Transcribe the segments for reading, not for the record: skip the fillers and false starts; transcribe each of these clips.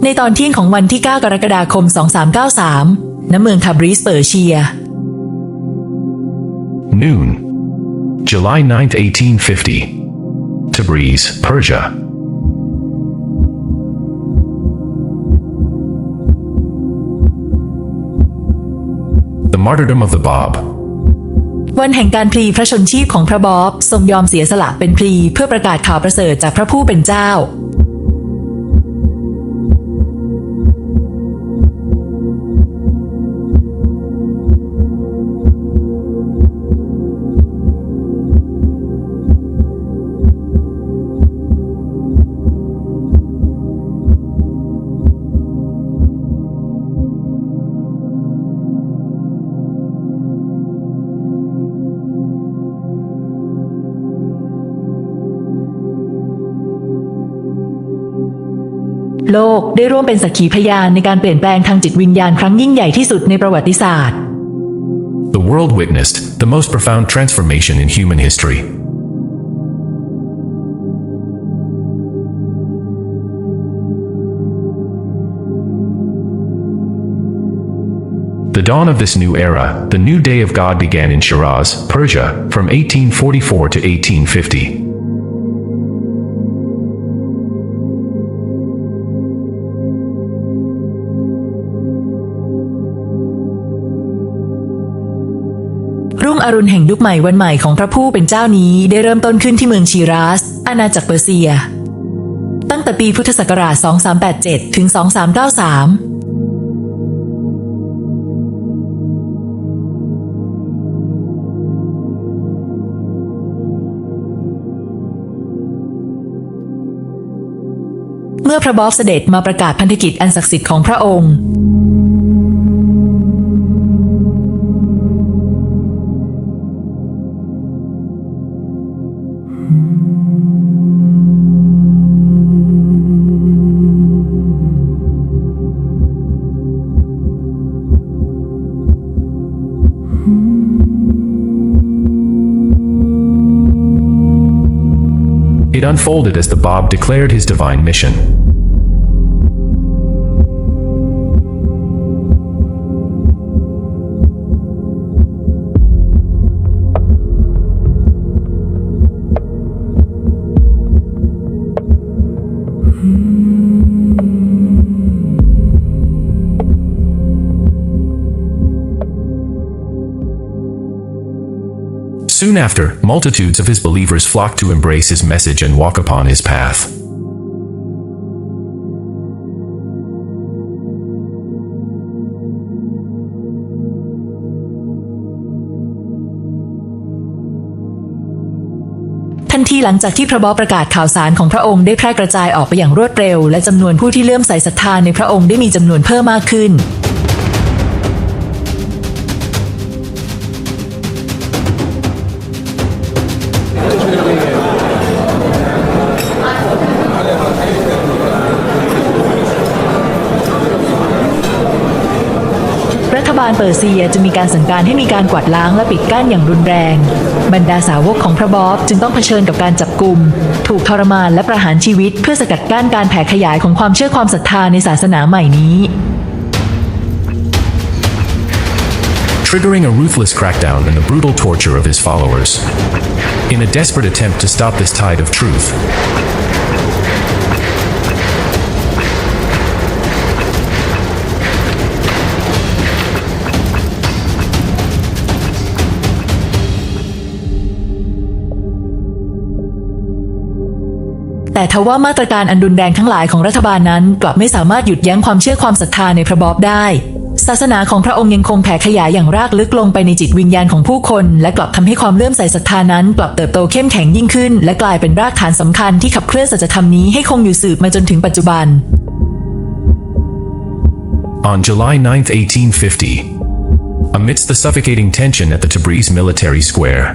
ในตอนเที่ยงของวันที่ 9 กรกฎาคม 2393 ณ เมืองทาบริสเปอร์เซีย Noon, July 9, 1850. Tabriz, Persia. The Martyrdom of the Bab. วันแห่งการพลีพระชนชีพของพระบอบทรงยอมเสียสละเป็นพลีเพื่อประกาศข่าวประเสริฐจากพระผู้เป็นเจ้าโลกได้ร่วมเป็นสักขีพยานในการเปลี่ยนแปลงทางจิตวิญญาณครั้งยิ่งใหญ่ที่สุดในประวัติศาสตร์ The world witnessed the most profound transformation in human history. The dawn of this new era, the new day of God began in Shiraz, Persia, from 1844 to 1850.รุ่งอรุณแห่งยุคใหม่วันใหม่ของพระผู้เป็นเจ้านี้ได้เริ่มต้นขึ้นที่เมืองชีราสอาณาจักรเปอร์เซียตั้งแต่ปีพุทธศักราช 2387 ถึง 2393 เมื่อพระบอบเสด็จมาประกาศพันธกิจอันศักดิ์สิทธิ์ของพระองค์It unfolded as the Bab declared his divine mission. Soon after, multitudes of his believers flocked to embrace his message and walk upon his path.ทันทีหลังจากที่พระบอบประกาศข่าวสารของพระองค์ได้แพร่กระจายออกไปอย่างรวดเร็วและจำนวนผู้ที่เลื่อมใสศรัทธาในพระองค์ได้มีจำนวนเพิ่มมากขึ้นรัฐบาลเปอร์เซียจะมีการสั่งการให้มีการกวาดล้างและปิดกั้นอย่างรุนแรงบรรดาสาวกของพระบอบจึงต้องเผชิญกับการจับกุมถูกทรมานและประหารชีวิตเพื่อสกัดกั้นการแผ่ขยายของความเชื่อความศรัทธาในศาสนาใหม่นี้ Triggering a ruthless crackdown and the brutal torture of his followers. In a desperate attempt to stop this tide of truth,แต่ทว่ามาตรการอันรุนแรงทั้งหลายของรัฐบาลนั้นกลับไม่สามารถหยุดยั้งความเชื่อความศรัทธาในพระบอบได้ศาสนาของพระองค์ยังคงแผ่ขยายอย่างรากลึกลงไปในจิตวิญญาณของผู้คนและกลับทำให้ความเลื่อมใสศรัทธานั้นกลับเติบโตเข้มแข็งยิ่งขึ้นและกลายเป็นรากฐานสำคัญที่ขับเคลื่อนสัจธรรมนี้ให้คงอยู่สืบมาจนถึงปัจจุบัน On July 9, 1850, amidst the suffocating tension at the Tabriz military square,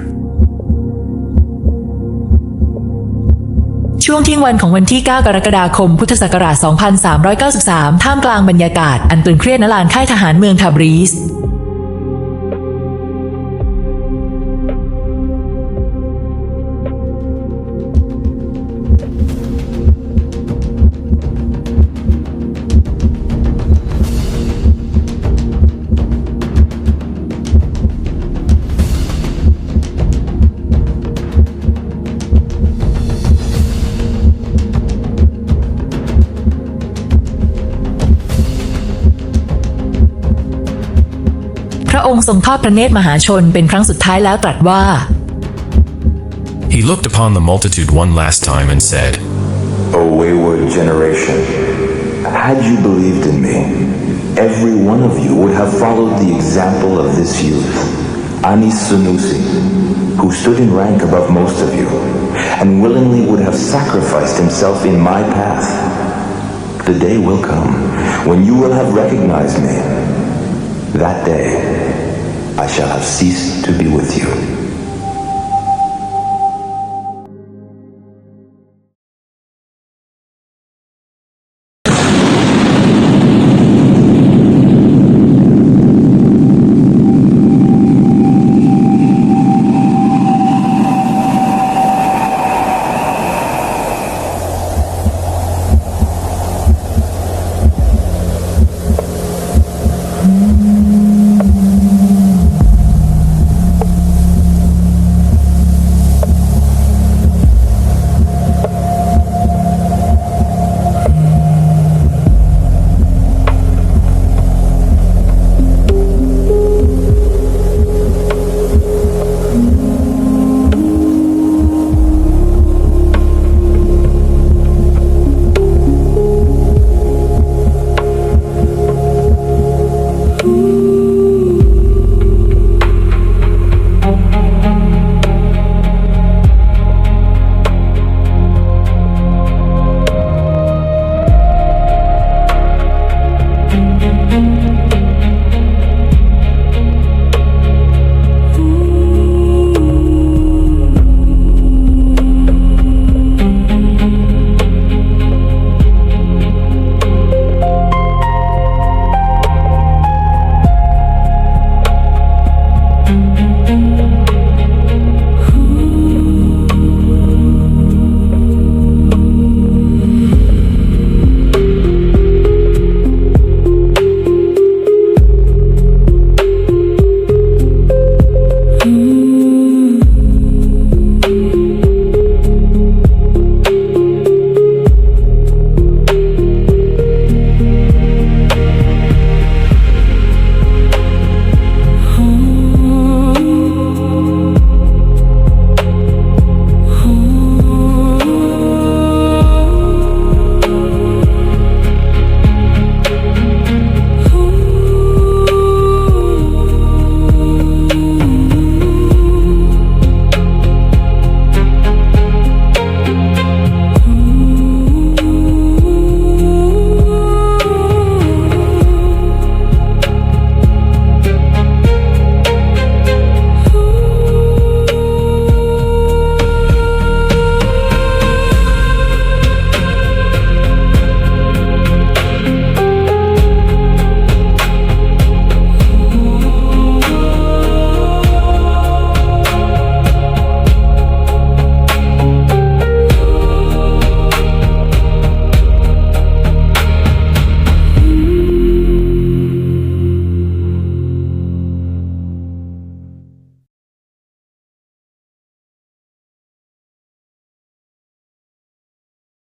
ช่วงเที่ยงวันของวันที่ 9 กรกฎาคม พุทธศักราช 2393 ท่ามกลางบรรยากาศอันตึงเครียดณลานค่ายทหารเมืองทาบรีซ องค์ทรงทอดพระเนตรมหาชนเป็นครั้งสุดท้ายแล้วตรัสว่า He looked upon the multitude one last time and said, O wayward generation, had you believed in me, every one of you would have followed the example of this youth, Anis Sunusi, who stood in rank above most of you, and willingly would have sacrificed himself in my path. The day will come when you will have recognized me. That day, I shall have ceased to be with you.